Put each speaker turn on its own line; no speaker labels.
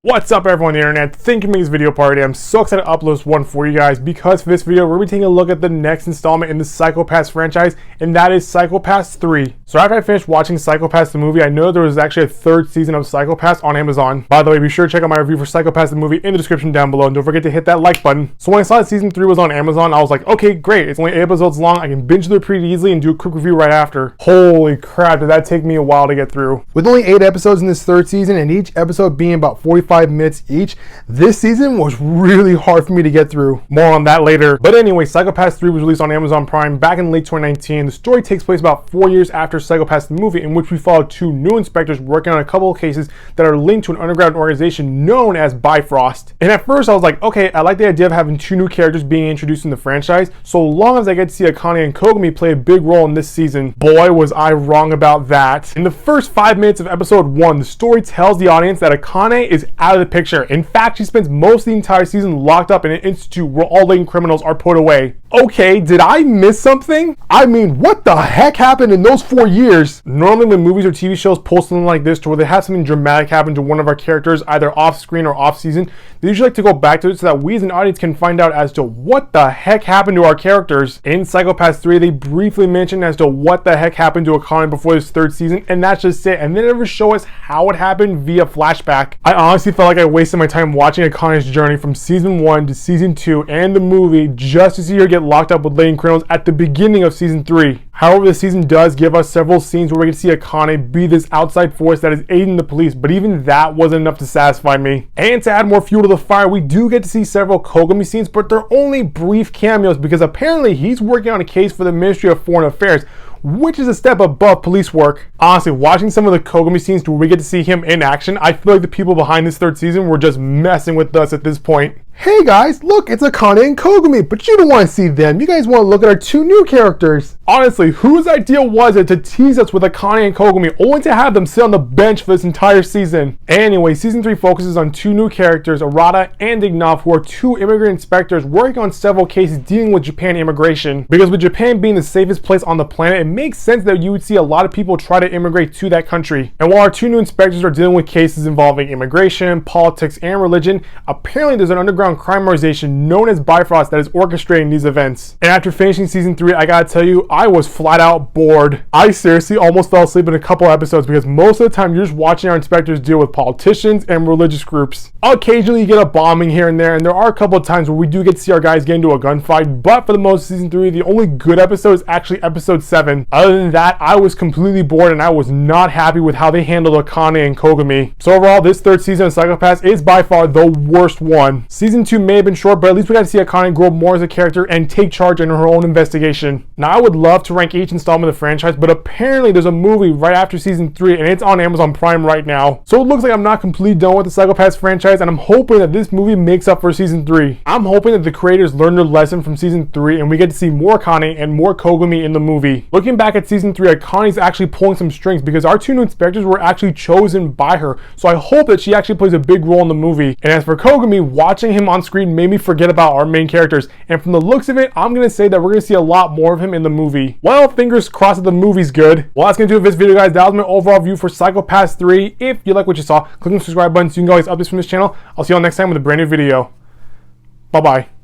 What's up everyone on the internet? Thank you for making this video party. I'm so excited to upload this one for you guys because for this video we're going to be taking a look at the next installment in the Psycho Pass franchise, and that is Psycho Pass 3. So after I finished watching Psycho Pass the movie, I know there was actually a third season of Psycho Pass on Amazon. By the way, be sure to check out my review for Psycho Pass the movie in the description down below, and don't forget to hit that like button. So when I saw that season 3 was on Amazon, I was like, okay, great, it's only 8 episodes long, I can binge through it pretty easily and do a quick review right after. Holy crap, did that take me a while to get through. With only 8 episodes in this third season and each episode being about 45 minutes each, this season was really hard for me to get through. More on that later. But anyway, Psycho Pass 3 was released on Amazon Prime back in late 2019. The story takes place about 4 years after Psycho Pass the movie, in which we follow 2 new inspectors working on a couple of cases that are linked to an underground organization known as Bifrost. And at first I was like, okay, I like the idea of having 2 new characters being introduced in the franchise, so long as I get to see Akane and Kogami play a big role in this season. Boy, was I wrong about that. In the first 5 minutes of episode 1, the story tells the audience that Akane is out of the picture. In fact, she spends most of the entire season locked up in an institute where all latent criminals are put away. Okay, did I miss something? I mean, what the heck happened in those 4 years? Normally when movies or TV shows pull something like this to where they have something dramatic happen to one of our characters, either off screen or off season, they usually like to go back to it so that we as an audience can find out as to what the heck happened to our characters. In Psycho Pass 3, they briefly mention as to what the heck happened to Akane before this third season, and that's just it. And they never show us how it happened via flashback. I honestly felt like I wasted my time watching Akane's journey from season 1 to season 2 and the movie just to see her get locked up with latent criminals at the beginning of season 3. However, the season does give us several scenes where we get to see Akane be this outside force that is aiding the police, but even that wasn't enough to satisfy me. And to add more fuel to the fire, we do get to see several Kogami scenes, but they're only brief cameos because apparently he's working on a case for the Ministry of Foreign Affairs, which is a step above police work. Honestly, watching some of the Kogami scenes where we get to see him in action, I feel like the people behind this third season were just messing with us at this point. Hey guys, look, it's Akane and Kogami, but you don't want to see them. You guys want to look at our 2 new characters. Honestly, whose idea was it to tease us with Akane and Kogami only to have them sit on the bench for this entire season? Anyway, season 3 focuses on 2 new characters, Arata and Ignov, who are 2 immigrant inspectors working on several cases dealing with Japan immigration. Because with Japan being the safest place on the planet, it makes sense that you would see a lot of people try to immigrate to that country. And while our 2 new inspectors are dealing with cases involving immigration, politics, and religion, apparently there's an underground crime organization known as Bifrost that is orchestrating these events. And after finishing season 3, I gotta tell you, I was flat out bored. I seriously almost fell asleep in a couple episodes because most of the time you're just watching our inspectors deal with politicians and religious groups. Occasionally you get a bombing here and there are a couple of times where we do get to see our guys get into a gunfight, but for the most of season 3, the only good episode is actually episode 7. Other than that, I was completely bored and I was not happy with how they handled Akane and Kogami. So overall, this third season of Psycho Pass is by far the worst one. Season 2 may have been short, but at least we got to see Akane grow more as a character and take charge in her own investigation. Now, I would love to rank each installment of the franchise, but apparently there's a movie right after season 3 and it's on Amazon Prime right now. So it looks like I'm not completely done with the Psycho Pass franchise, and I'm hoping that this movie makes up for season 3. I'm hoping that the creators learned their lesson from season 3 and we get to see more Akane and more Kogami in the movie. Looking back at season 3, Akane's actually pulling some strings because our 2 new inspectors were actually chosen by her, so I hope that she actually plays a big role in the movie. And as for Kogami, watching him on screen made me forget about our main characters, and from the looks of it, I'm gonna say that we're gonna see a lot more of him in the movie. Well, fingers crossed that the movie's good. Well, that's gonna do it for this video, guys. That was my overall view for Psycho Pass 3. If you like what you saw, click on the subscribe button so you can get all these updates from this channel. I'll see you all next time with a brand new video. Bye bye.